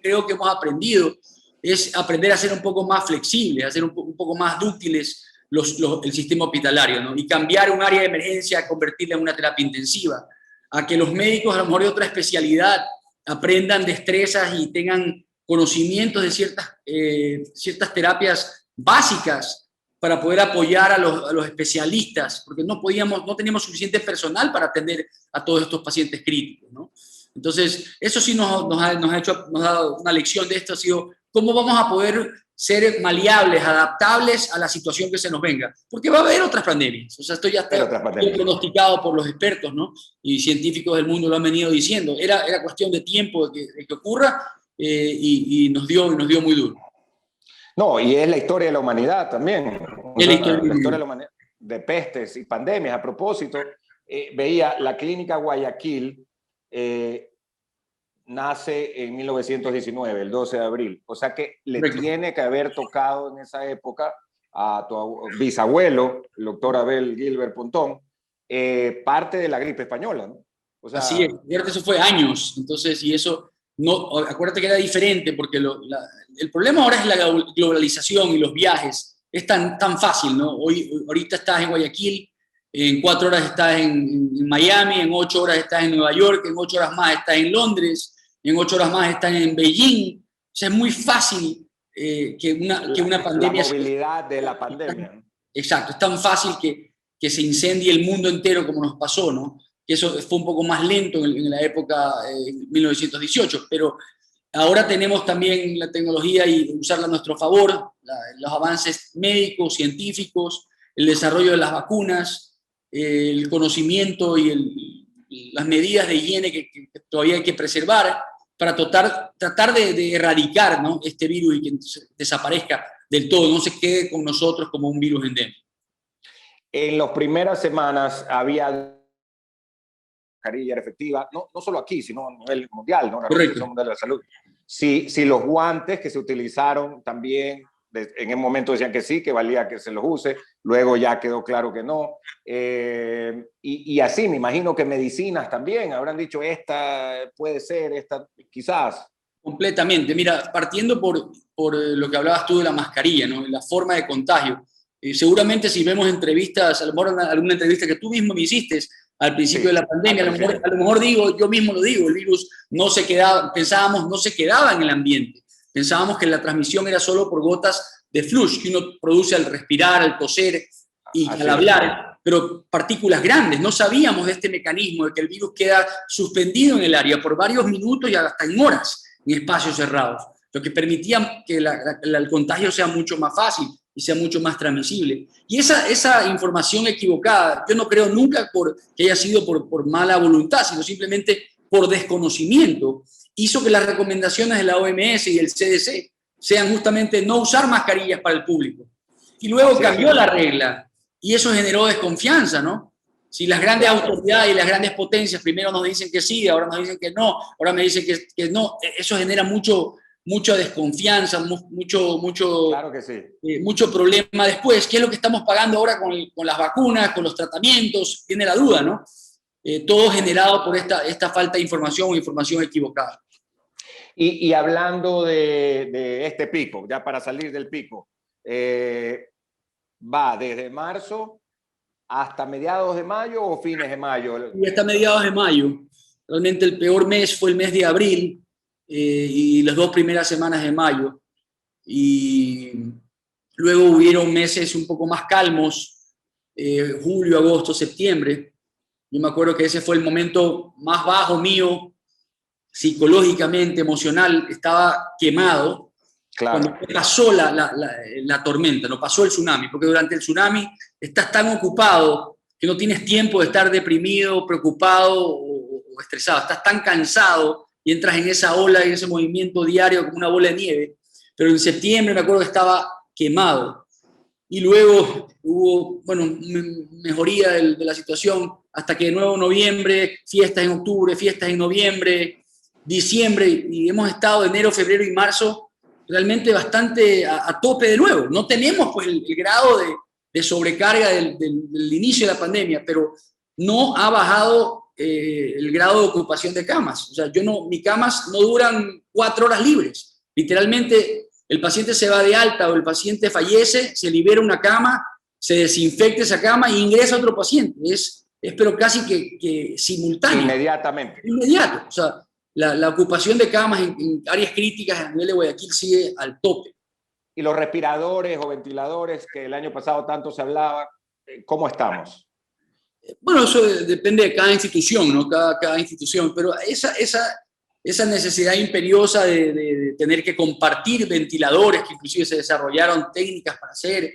creo que hemos aprendido, es aprender a ser un poco más flexibles, a ser un poco más dúctiles el sistema hospitalario, ¿no? Y cambiar un área de emergencia, convertirla en una terapia intensiva, a que los médicos, a lo mejor de otra especialidad, aprendan destrezas y tengan conocimientos de ciertas terapias básicas para poder apoyar a los especialistas, porque no teníamos suficiente personal para atender a todos estos pacientes críticos, ¿no? Entonces, eso sí nos ha dado una lección de esto, ha sido cómo vamos a poder ser maleables, adaptables a la situación que se nos venga, porque va a haber otras pandemias. O sea, esto ya está pronosticado por los expertos, ¿no? Y científicos del mundo lo han venido diciendo. Era cuestión de tiempo de que ocurra, y nos dio muy duro. No, y es la historia de la humanidad también. Es la historia de la humanidad, de pestes y pandemias. A propósito, veía la clínica Guayaquil, nace en 1919, el 12 de abril. O sea que le tiene que haber tocado en esa época a tu bisabuelo, el doctor Abel Gilbert Pontón, parte de la gripe española, ¿no? O sea, así es, eso fue años. Entonces, y eso, no, acuérdate que era diferente, porque el problema ahora es la globalización y los viajes. Es tan fácil, ¿no? Ahorita estás en Guayaquil, en 4 horas estás en Miami, en 8 horas estás en Nueva York, en 8 horas más estás en Londres, en 8 horas más estás en Beijing. O sea, es muy fácil que una pandemia... La movilidad de la pandemia. Exacto, es tan fácil que se incendie el mundo entero como nos pasó, ¿no? Que eso fue un poco más lento en la época 1918, pero ahora tenemos también la tecnología y usarla a nuestro favor, los avances médicos, científicos, el desarrollo de las vacunas, el conocimiento y las medidas de higiene que todavía hay que preservar para tratar de erradicar, ¿no?, este virus y que desaparezca del todo, no se quede con nosotros como un virus endémico. En las primeras semanas había mascarilla era efectiva, no solo aquí, sino a nivel mundial, ¿no? La Organización Mundial de la Salud. Si los guantes que se utilizaron también, en el momento decían que sí, que valía que se los use, luego ya quedó claro que no. Y así, me imagino que medicinas también, habrán dicho esta puede ser, esta quizás. Completamente. Mira, partiendo por lo que hablabas tú de la mascarilla, ¿no?, la forma de contagio. Seguramente si vemos entrevistas, a lo mejor alguna entrevista que tú mismo me hiciste al principio de la pandemia, a lo mejor digo, yo mismo lo digo, el virus no se quedaba en el ambiente. Pensábamos que la transmisión era solo por gotas de flush que uno produce al respirar, al toser y al hablar, pero partículas grandes. No sabíamos de este mecanismo de que el virus queda suspendido en el área por varios minutos y hasta en horas en espacios cerrados, lo que permitía que el contagio sea mucho más fácil y sea mucho más transmisible. Y esa información equivocada, yo no creo nunca que haya sido por mala voluntad, sino simplemente por desconocimiento, hizo que las recomendaciones de la OMS y el CDC sean justamente no usar mascarillas para el público. Y luego cambió la regla y eso generó desconfianza, ¿no? Si las grandes autoridades y las grandes potencias primero nos dicen que sí, ahora nos dicen que no, ahora me dicen que no, eso genera mucha desconfianza, claro que sí. Mucho problema después. ¿Qué es lo que estamos pagando ahora con las vacunas, con los tratamientos? Tiene la duda, ¿no? Todo generado por esta falta de información o información equivocada. Y hablando de este pico, ya para salir del pico, ¿va desde marzo hasta mediados de mayo o fines de mayo? Y hasta mediados de mayo. Realmente el peor mes fue el mes de abril y las 2 primeras semanas de mayo. Y luego hubieron meses un poco más calmos, julio, agosto, septiembre. Yo me acuerdo que ese fue el momento más bajo mío, psicológicamente, emocional, estaba quemado. Claro. Cuando pasó la tormenta, no pasó el tsunami, porque durante el tsunami estás tan ocupado que no tienes tiempo de estar deprimido, preocupado o estresado, estás tan cansado y entras en esa ola, en ese movimiento diario como una bola de nieve. Pero en septiembre me acuerdo que estaba quemado y luego hubo, mejoría de la situación hasta que de nuevo noviembre, fiestas en octubre, fiestas en noviembre, diciembre, y hemos estado enero, febrero y marzo realmente bastante a tope de nuevo. No tenemos pues el grado de sobrecarga del inicio de la pandemia, pero no ha bajado el grado de ocupación de camas. O sea, mis camas no duran 4 horas libres. Literalmente el paciente se va de alta o el paciente fallece, se libera una cama, se desinfecta esa cama e ingresa otro paciente. Es pero casi que simultáneo. Inmediatamente. Inmediato. O sea, la ocupación de camas en áreas críticas a nivel de Guayaquil sigue al tope. Y los respiradores o ventiladores que el año pasado tanto se hablaba, ¿cómo estamos? Bueno, eso depende de cada institución, ¿no? Cada institución, pero esa necesidad imperiosa de tener que compartir ventiladores, que inclusive se desarrollaron técnicas para hacer,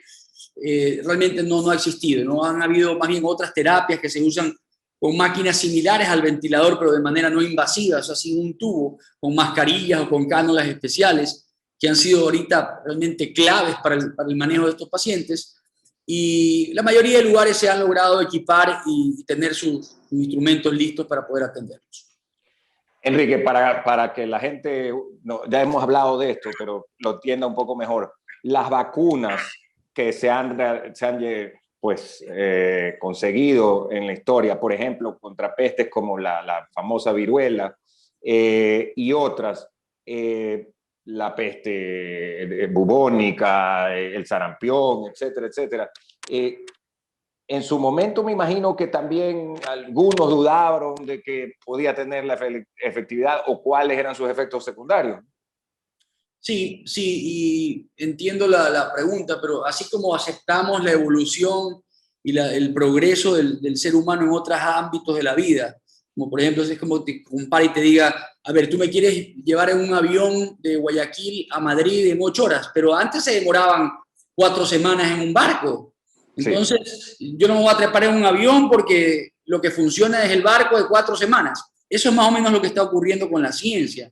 realmente no ha existido, ¿no? Han habido más bien otras terapias que se usan con máquinas similares al ventilador, pero de manera no invasiva, o sea, sin un tubo, con mascarillas o con cánulas especiales, que han sido ahorita realmente claves para el manejo de estos pacientes. Y la mayoría de lugares se han logrado equipar y tener sus instrumentos listos para poder atenderlos. Enrique, para que la gente, ya hemos hablado de esto, pero lo entienda un poco mejor, las vacunas que se han conseguido en la historia, por ejemplo, contra pestes como la famosa viruela y otras, la peste bubónica, el sarampión, etcétera, etcétera. En su momento me imagino que también algunos dudaron de que podía tener la efectividad o cuáles eran sus efectos secundarios. Sí, y entiendo la pregunta, pero así como aceptamos la evolución y el progreso del ser humano en otros ámbitos de la vida, como por ejemplo, es como te compara y te diga, a ver, tú me quieres llevar en un avión de Guayaquil a Madrid en 8 horas, pero antes se demoraban 4 semanas en un barco. Entonces, sí, yo no me voy a trepar en un avión porque lo que funciona es el barco de 4 semanas. Eso es más o menos lo que está ocurriendo con la ciencia.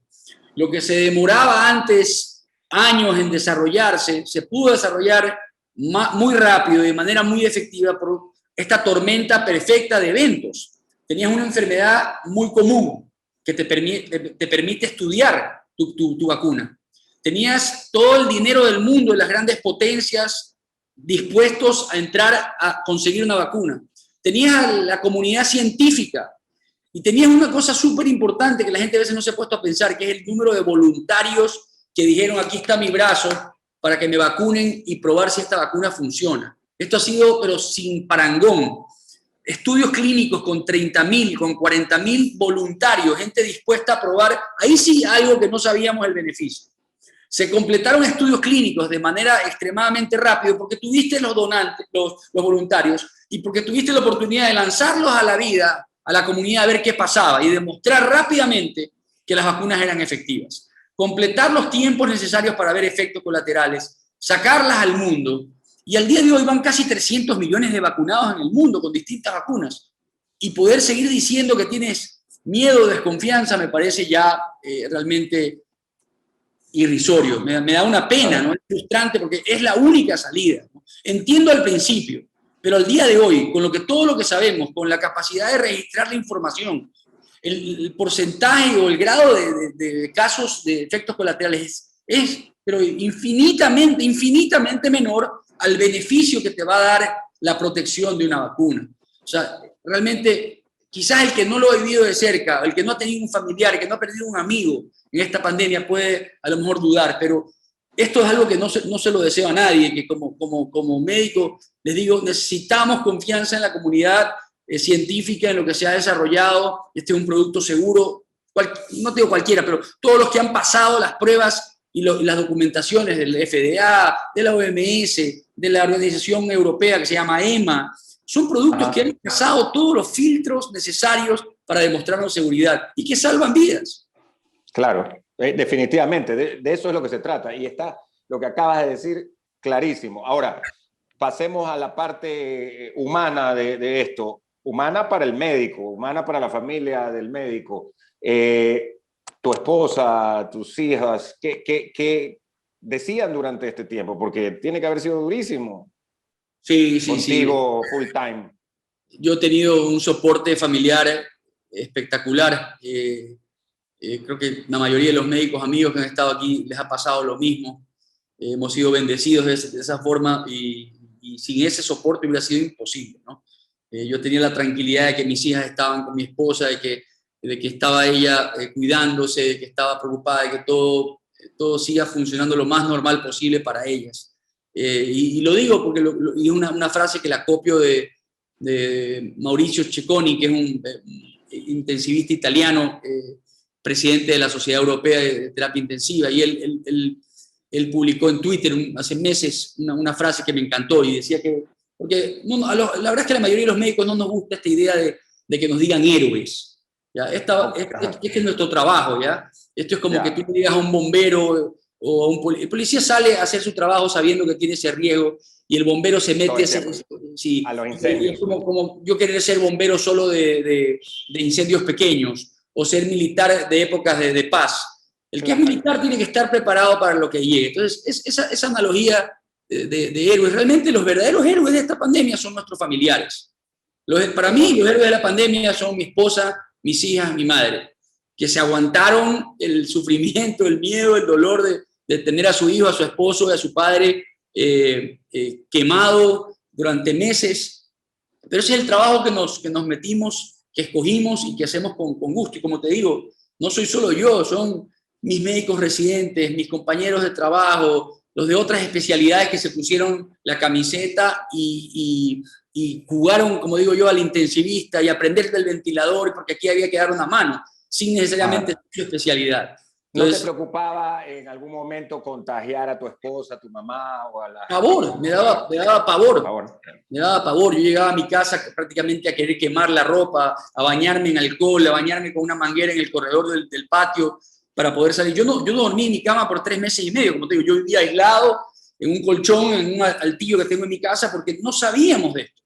Lo que se demoraba antes años en desarrollarse, se pudo desarrollar muy rápido y de manera muy efectiva por esta tormenta perfecta de eventos. Tenías una enfermedad muy común que te permite estudiar tu vacuna. Tenías todo el dinero del mundo de las grandes potencias dispuestos a entrar a conseguir una vacuna. Tenías a la comunidad científica y tenías una cosa súper importante que la gente a veces no se ha puesto a pensar, que es el número de voluntarios que dijeron, aquí está mi brazo para que me vacunen y probar si esta vacuna funciona. Esto ha sido, pero sin parangón. Estudios clínicos con 30.000, con 40.000 voluntarios, gente dispuesta a probar, ahí sí algo que no sabíamos el beneficio. Se completaron estudios clínicos de manera extremadamente rápida porque tuviste los donantes, los voluntarios, y porque tuviste la oportunidad de lanzarlos a la vida, a la comunidad, a ver qué pasaba y demostrar rápidamente que las vacunas eran efectivas. Completar los tiempos necesarios para ver efectos colaterales, sacarlas al mundo, y al día de hoy van casi 300 millones de vacunados en el mundo con distintas vacunas. Y poder seguir diciendo que tienes miedo o desconfianza me parece ya realmente irrisorio. Me da una pena, ¿no? Es frustrante porque es la única salida, ¿no? Entiendo al principio, pero al día de hoy, con todo lo que sabemos, con la capacidad de registrar la información, el porcentaje o el grado de casos de efectos colaterales es pero infinitamente menor al beneficio que te va a dar la protección de una vacuna. O sea, realmente, quizás el que no lo ha vivido de cerca, el que no ha tenido un familiar, el que no ha perdido un amigo en esta pandemia puede a lo mejor dudar, pero esto es algo que no se lo deseo a nadie, que como médico les digo, necesitamos confianza en la comunidad científica, en lo que se ha desarrollado. Este es un producto seguro, no te digo cualquiera, pero todos los que han pasado las pruebas y las documentaciones del FDA, de la OMS, de la organización europea que se llama EMA, son productos que han pasado todos los filtros necesarios para demostrarnos seguridad y que salvan vidas. Claro, definitivamente, de eso es lo que se trata. Y está lo que acabas de decir clarísimo. Ahora, pasemos a la parte humana de esto. Humana para el médico, humana para la familia del médico. Tu esposa, tus hijas, ¿qué decían durante este tiempo? Porque tiene que haber sido durísimo. Sí. Contigo full time. Yo he tenido un soporte familiar espectacular. Creo que la mayoría de los médicos amigos que han estado aquí les ha pasado lo mismo. Hemos sido bendecidos de esa forma y sin ese soporte hubiera sido imposible, ¿no? Yo tenía la tranquilidad de que mis hijas estaban con mi esposa, de que estaba ella cuidándose, de que estaba preocupada, de que todo siga funcionando lo más normal posible para ellas. Y lo digo porque es una frase que la copio de Mauricio Cecconi, que es un intensivista italiano, presidente de la Sociedad Europea de Terapia Intensiva, y él publicó en Twitter hace meses una frase que me encantó y decía que, porque la verdad es que a la mayoría de los médicos no nos gusta esta idea de que nos digan héroes, ¿ya? Es que es nuestro trabajo, ¿ya? Esto es como que tú le digas a un bombero o a el policía sale a hacer su trabajo sabiendo que tiene ese riesgo y el bombero se mete a los incendios. Es como yo querer ser bombero solo de incendios pequeños o ser militar de épocas de paz. El que es militar tiene que estar preparado para lo que llegue. Entonces, esa analogía de héroes, realmente los verdaderos héroes de esta pandemia son nuestros familiares. Para mí, los héroes de la pandemia son mi esposa, mis hijas, mi madre, que se aguantaron el sufrimiento, el miedo, el dolor de tener a su hijo, a su esposo, a su padre quemado durante meses. Pero ese es el trabajo que nos metimos, que escogimos y que hacemos con gusto. Y como te digo, no soy solo yo, son mis médicos residentes, mis compañeros de trabajo, los de otras especialidades que se pusieron la camiseta y jugaron, como digo yo, al intensivista y aprender del ventilador, porque aquí había que dar una mano, sin necesariamente su especialidad. Entonces, ¿no te preocupaba en algún momento contagiar a tu esposa, a tu mamá o a la... Pavor, me daba pavor. Me daba pavor. Yo llegaba a mi casa prácticamente a querer quemar la ropa, a bañarme en alcohol, a bañarme con una manguera en el corredor del patio para poder salir. Yo no dormí en mi cama por 3 meses y medio, como te digo. Yo vivía aislado en un colchón, en un altillo que tengo en mi casa, porque no sabíamos de esto.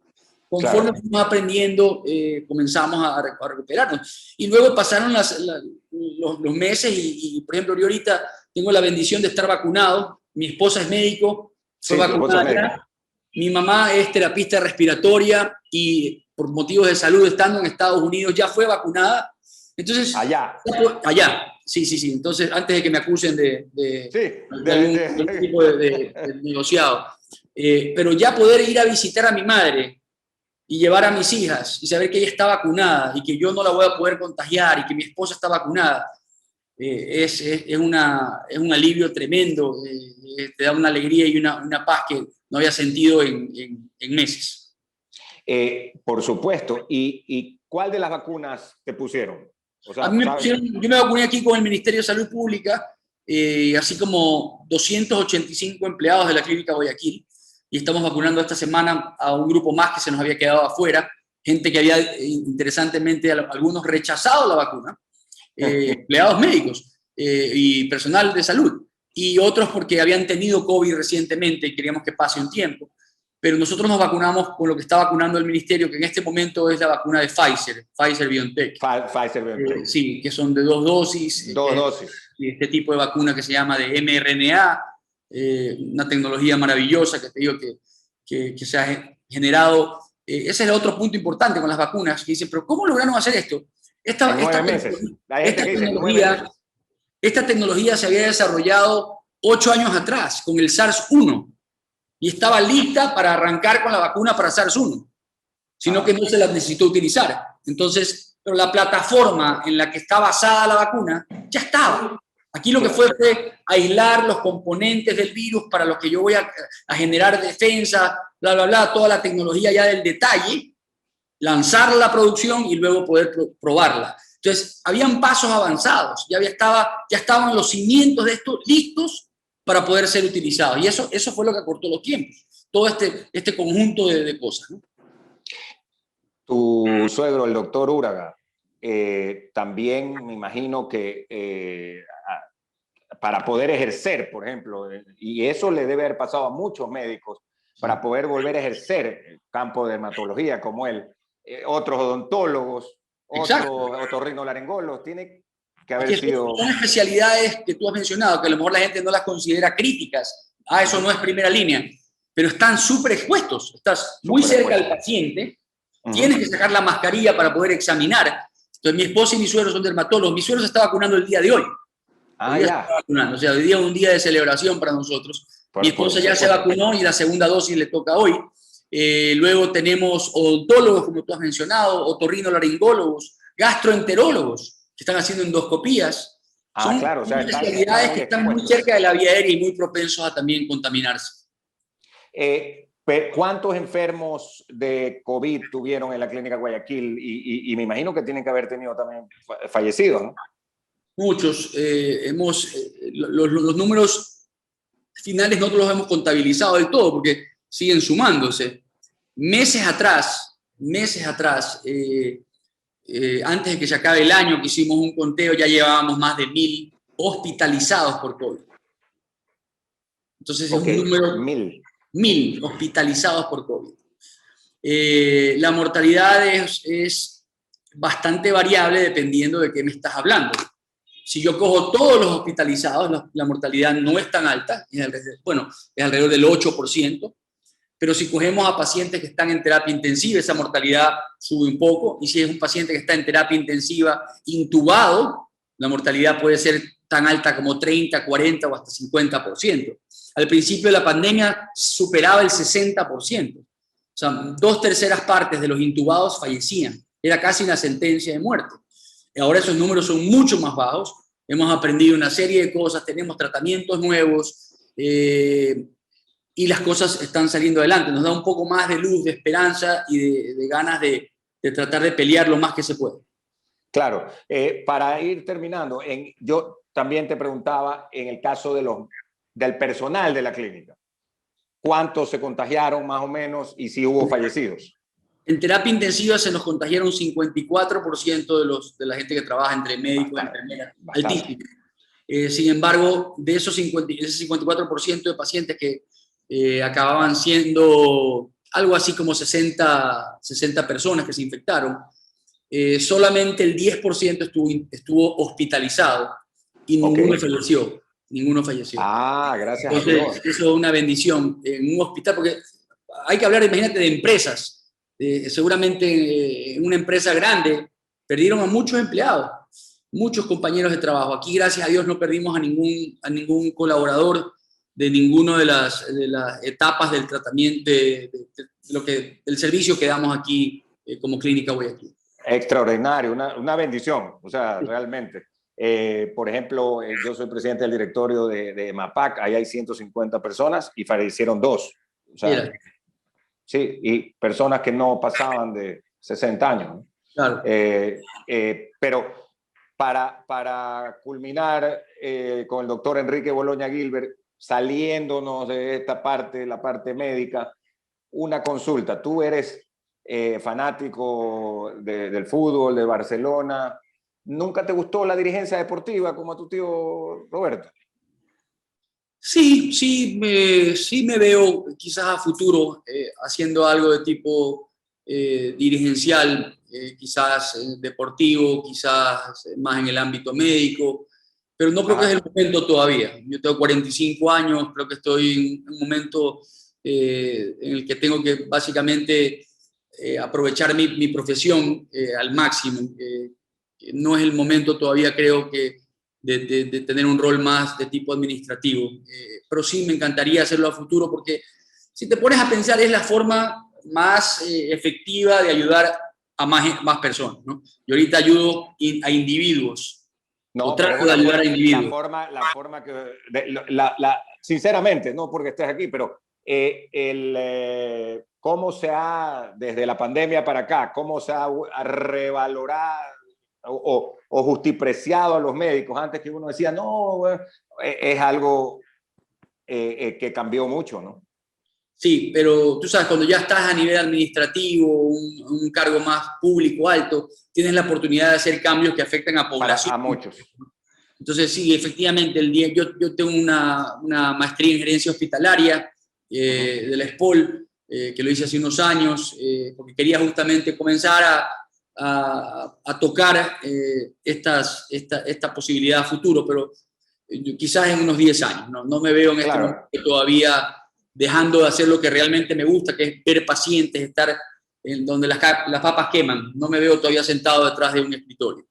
Conforme fuimos aprendiendo, comenzamos a recuperarnos. Y luego pasaron los meses y, por ejemplo, yo ahorita tengo la bendición de estar vacunado. Mi esposa es médico, fue vacunada. Mi mamá es terapista respiratoria y por motivos de salud, estando en Estados Unidos, ya fue vacunada. Entonces, allá. Sí. Entonces, antes de que me acusen de algún tipo de negociado. Pero ya poder ir a visitar a mi madre y llevar a mis hijas y saber que ella está vacunada y que yo no la voy a poder contagiar y que mi esposa está vacunada, es un alivio tremendo, te da una alegría y una paz que no había sentido en meses. Por supuesto. ¿Y cuál de las vacunas te pusieron? O sea, yo me vacuné aquí con el Ministerio de Salud Pública así como 285 empleados de la Clínica Guayaquil, y estamos vacunando esta semana a un grupo más que se nos había quedado afuera, gente que había, interesantemente, algunos rechazado la vacuna, empleados médicos y personal de salud, y otros porque habían tenido COVID recientemente y queríamos que pase un tiempo. Pero nosotros nos vacunamos con lo que está vacunando el ministerio, que en este momento es la vacuna de Pfizer-BioNTech. Pfizer-BioNTech. Sí, que son de 2 dosis. Dos dosis. Este tipo de vacuna que se llama de mRNA, una tecnología maravillosa que te digo que se ha generado. Ese es el otro punto importante con las vacunas, que dicen, pero ¿cómo lograron hacer esto? Esta tecnología se había desarrollado 8 años atrás con el SARS-1 y estaba lista para arrancar con la vacuna para SARS-1, sino que no se la necesitó utilizar. Entonces, pero la plataforma en la que está basada la vacuna ya estaba. Aquí lo que fue aislar los componentes del virus para los que yo voy a generar defensa, bla, bla, bla, toda la tecnología ya del detalle, lanzar la producción y luego poder probarla. Entonces, habían pasos avanzados, ya estaban los cimientos de esto listos para poder ser utilizados. Y eso fue lo que acortó los tiempos, todo este conjunto de cosas, ¿no? Tu suegro, el doctor Úraga, también me imagino que para poder ejercer, por ejemplo, y eso le debe haber pasado a muchos médicos, para poder volver a ejercer el campo de dermatología como él, otros odontólogos, otros otorrinolaringólogos, tiene que haber sido... Son especialidades que tú has mencionado, que a lo mejor la gente no las considera críticas. Eso no es primera línea, pero están súper expuestos. Estás muy cerca del paciente, tienes que sacar la mascarilla para poder examinar. Entonces, mi esposa y mi suegro son dermatólogos. Mi suegro se está vacunando el día de hoy. O sea, hoy día es un día de celebración para nosotros. Mi esposa ya se vacunó y la segunda dosis le toca hoy. Luego tenemos odontólogos, como tú has mencionado, otorrinolaringólogos, gastroenterólogos, que están haciendo endoscopías. Son especialidades que están muy cerca de la vía aérea y muy propensos a también contaminarse. ¿Cuántos enfermos de COVID tuvieron en la Clínica Guayaquil? Y me imagino que tienen que haber tenido también fallecidos, ¿no? Muchos. Los números finales no los hemos contabilizado del todo porque siguen sumándose. Meses atrás, antes de que se acabe el año que hicimos un conteo, ya llevábamos más de 1.000 hospitalizados por COVID. Entonces es un número... 1.000 hospitalizados por COVID. La mortalidad es bastante variable dependiendo de qué me estás hablando. Si yo cojo todos los hospitalizados, la mortalidad no es tan alta, es alrededor del 8%, pero si cogemos a pacientes que están en terapia intensiva, esa mortalidad sube un poco, y si es un paciente que está en terapia intensiva intubado, la mortalidad puede ser tan alta como 30, 40 o hasta 50%. Al principio de la pandemia superaba el 60%. O sea, 2/3 partes de los intubados fallecían. Era casi una sentencia de muerte. Ahora esos números son mucho más bajos. Hemos aprendido una serie de cosas, tenemos tratamientos nuevos y las cosas están saliendo adelante. Nos da un poco más de luz, de esperanza y de ganas de tratar de pelear lo más que se puede. Claro. Para ir terminando, yo también te preguntaba en el caso del personal de la clínica, ¿cuántos se contagiaron más o menos y si hubo fallecidos? En terapia intensiva se nos contagiaron 54% de la gente que trabaja entre médicos y enfermeras, altísimo. Sin embargo, de ese 54% de pacientes que acababan siendo algo así como 60 personas que se infectaron, solamente el 10% estuvo hospitalizado y ninguno falleció. Gracias. Entonces, a Dios. Eso es una bendición en un hospital, porque hay que hablar, imagínate, de empresas. Seguramente en una empresa grande perdieron a muchos empleados, muchos compañeros de trabajo. Aquí, gracias a Dios, no perdimos a ningún colaborador de ninguna de las etapas del tratamiento, del servicio que damos aquí como Clínica Guayaquil. Extraordinario, una bendición, o sea, realmente. Por ejemplo, yo soy presidente del directorio de MAPAC, ahí hay 150 personas y fallecieron 2. O sea, sí, y personas que no pasaban de 60 años, ¿no? Claro. Pero para culminar con el doctor Enrique Boloña Gilbert, saliéndonos de esta parte, la parte médica, una consulta. Tú eres fanático del fútbol, de Barcelona. ¿Nunca te gustó la dirigencia deportiva como a tu tío Roberto? Sí, sí me veo quizás a futuro haciendo algo de tipo dirigencial, quizás deportivo, quizás más en el ámbito médico, pero no creo que es el momento todavía. Yo tengo 45 años, creo que estoy en un momento en el que tengo que básicamente aprovechar mi profesión al máximo. No es el momento todavía, creo que, de tener un rol más de tipo administrativo. Pero sí me encantaría hacerlo a futuro porque si te pones a pensar es la forma más efectiva de ayudar a más personas, ¿no? Yo ahorita ayudo a individuos. No, trato de ayudar a individuos. La forma que, sinceramente, no porque estés aquí, pero cómo se ha, desde la pandemia para acá, cómo se ha revalorado o justipreciado a los médicos. Antes que uno decía, no, es algo que cambió mucho, ¿no? Sí, pero tú sabes, cuando ya estás a nivel administrativo, un cargo más público alto, tienes la oportunidad de hacer cambios que afectan a población. A muchos. Entonces, sí, efectivamente, yo tengo una maestría en gerencia hospitalaria de la SPOL, que lo hice hace unos años, porque quería justamente comenzar a tocar esta posibilidad a futuro, pero quizás en unos 10 años. No me veo en este momento todavía dejando de hacer lo que realmente me gusta, que es ver pacientes, estar en donde las papas queman. No me veo todavía sentado detrás de un escritorio.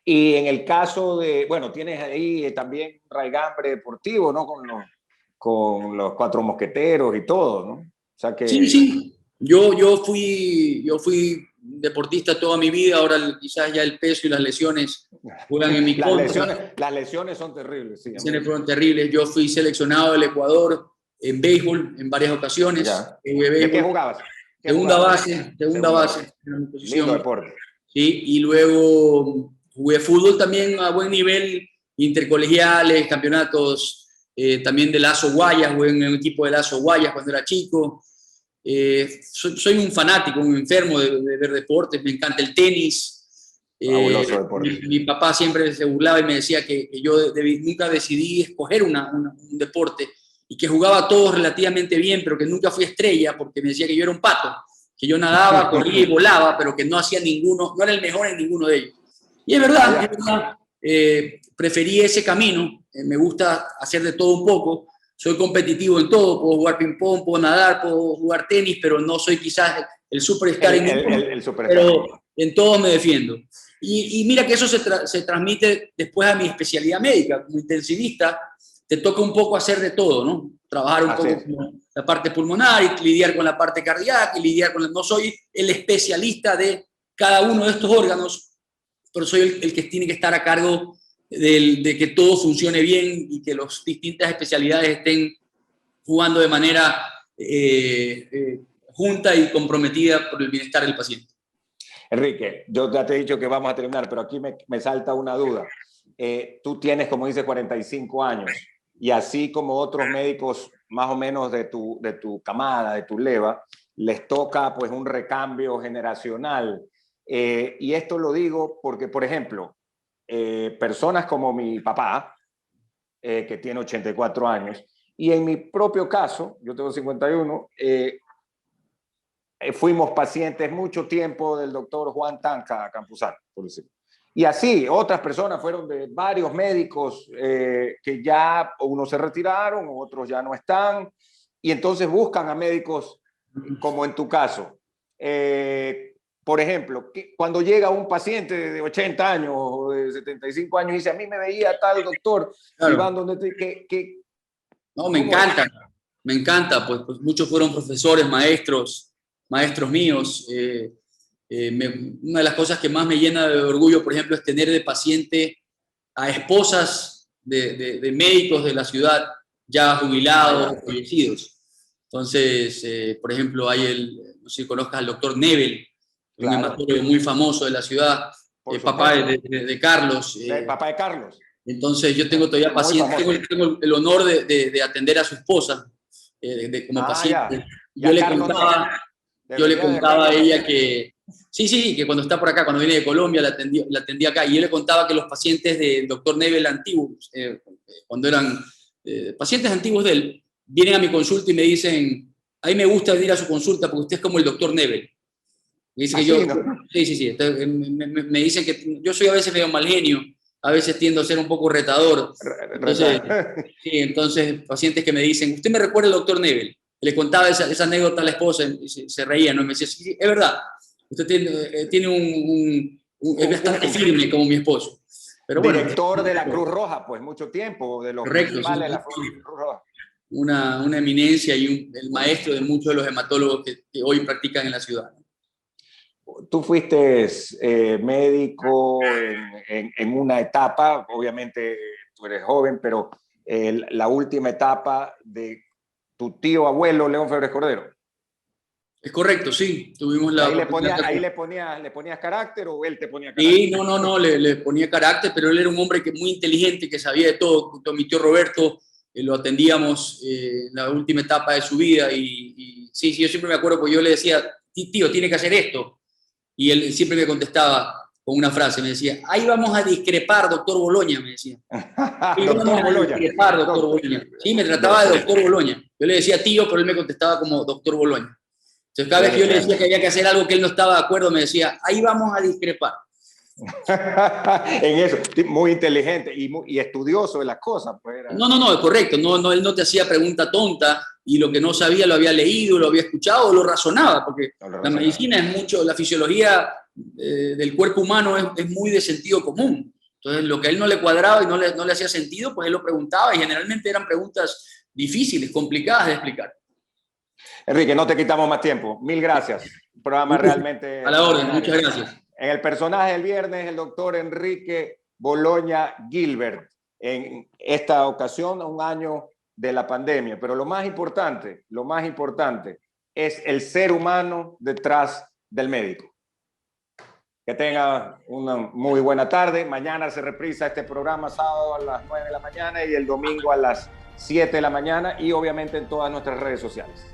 Y en el caso de, bueno, tienes ahí también un raigambre deportivo, ¿no? Con los Cuatro Mosqueteros y todo, ¿no? O sea que... Sí. Yo fui deportista toda mi vida, ahora quizás ya el peso y las lesiones juegan en mi contra. Las lesiones son terribles, sí. Las lesiones fueron terribles. Yo fui seleccionado del Ecuador en béisbol en varias ocasiones. ¿De qué jugabas? Segunda base. Lindo deporte. Sí, y luego jugué fútbol también a buen nivel, intercolegiales, campeonatos también de Lazo Guayas, jugué en un equipo de Lazo Guayas cuando era chico. Soy un fanático, un enfermo de ver deportes, me encanta el tenis. Fabuloso deporte. Mi papá siempre se burlaba y me decía que yo nunca decidí escoger un deporte y que jugaba todos relativamente bien, pero que nunca fui estrella porque me decía que yo era un pato, que yo nadaba, corría y volaba, pero que no hacía ninguno, no era el mejor en ninguno de ellos. Y es verdad, preferí ese camino, me gusta hacer de todo un poco, soy competitivo en todo, puedo jugar ping-pong, puedo nadar, puedo jugar tenis, pero no soy quizás el superstar en ninguno, pero en todo me defiendo. Y mira que eso se transmite después a mi especialidad médica, como intensivista, te toca un poco hacer de todo, ¿no? Trabajar un poco con la parte pulmonar y lidiar con la parte cardíaca y lidiar con no soy el especialista de cada uno de estos órganos, pero soy el que tiene que estar a cargo de que todo funcione bien y que las distintas especialidades estén jugando de manera junta y comprometida por el bienestar del paciente. Enrique, yo ya te he dicho que vamos a terminar, pero aquí me salta una duda. Tú tienes, como dices, 45 años y así como otros médicos más o menos de tu camada, de tu leva, les toca pues un recambio generacional. Y esto lo digo porque, por ejemplo, personas como mi papá, que tiene 84 años, y en mi propio caso, yo tengo 51, fuimos pacientes mucho tiempo del doctor Juan Tanca Campuzano, por decirlo. Y así, otras personas fueron de varios médicos que ya unos se retiraron, otros ya no están, y entonces buscan a médicos como en tu caso. Por ejemplo, cuando llega un paciente de 80 años o de 75 años y dice, a mí me veía tal doctor, Iván, No, me encanta, pues muchos fueron profesores, maestros míos. Una de las cosas que más me llena de orgullo, por ejemplo, es tener de paciente a esposas de médicos de la ciudad ya jubilados, fallecidos. Entonces, por ejemplo, hay no sé si conozcas al doctor Nebel, un hematólogo muy famoso de la ciudad, Por papá supuesto. de Carlos. El papá de Carlos. Entonces yo tengo todavía Muy pacientes, famoso. tengo el honor de atender a su esposa como paciente. Ya. Ya Carlos no. Yo le Debería de contaba a verlo ella también. que, sí, que cuando está por acá, cuando viene de Colombia, la atendí acá. Y yo le contaba que los pacientes del doctor Nebel antiguos, cuando eran pacientes antiguos de él, vienen a mi consulta y me dicen, a mí me gusta venir a su consulta porque usted es como el doctor Nebel. Me dice que yo, Así, ¿no? sí. Entonces, me dicen que yo soy a veces medio mal genio, a veces tiendo a ser un poco retador. Entonces, entonces pacientes que me dicen, usted me recuerda al doctor Nebel. Le contaba esa anécdota a la esposa y se reía, ¿no? Y me decía, sí, es verdad, usted tiene es bastante firme como mi esposo. Pero bueno, director de la Cruz Roja, pues mucho tiempo, de los correcto, principales de la sí. Cruz Roja. Una eminencia y el maestro de muchos de los hematólogos que hoy practican en la ciudad. Tú fuiste médico en una etapa, obviamente tú eres joven, pero la última etapa de tu tío abuelo, León Febres Cordero. Es correcto, sí. Tuvimos la Ahí le ponías carácter o él te ponía carácter. Sí, no, le ponía carácter, pero él era un hombre muy inteligente, que sabía de todo. Mi tío Roberto lo atendíamos en la última etapa de su vida y sí, yo siempre me acuerdo, porque yo le decía, tío, tiene que hacer esto. Y él siempre me contestaba con una frase, me decía, ahí vamos a discrepar, doctor Boloña, me decía. Doctor Boloña. Discrepar, doctor Boloña. Sí, me trataba de doctor Boloña. Yo le decía tío, pero él me contestaba como doctor Boloña. Entonces, cada vez que yo le decía que había que hacer algo que él no estaba de acuerdo, me decía, ahí vamos a discrepar. En eso, muy inteligente y estudioso de las cosas. Pues era. No, es correcto. No, él no te hacía pregunta tonta y lo que no sabía lo había leído, lo había escuchado o lo razonaba, porque la medicina es mucho, la fisiología del cuerpo humano es muy de sentido común. Entonces, lo que a él no le cuadraba y no le hacía sentido, pues él lo preguntaba y generalmente eran preguntas difíciles, complicadas de explicar. Enrique, no te quitamos más tiempo. Mil gracias. Un programa realmente... A la orden, muchas gracias. En el personaje del viernes, el doctor Enrique Boloña Gilbert. En esta ocasión, un año de la pandemia. Pero lo más importante es el ser humano detrás del médico. Que tenga una muy buena tarde. Mañana se reprisa este programa, sábado a las 9 de la mañana y el domingo a las 7 de la mañana y obviamente en todas nuestras redes sociales.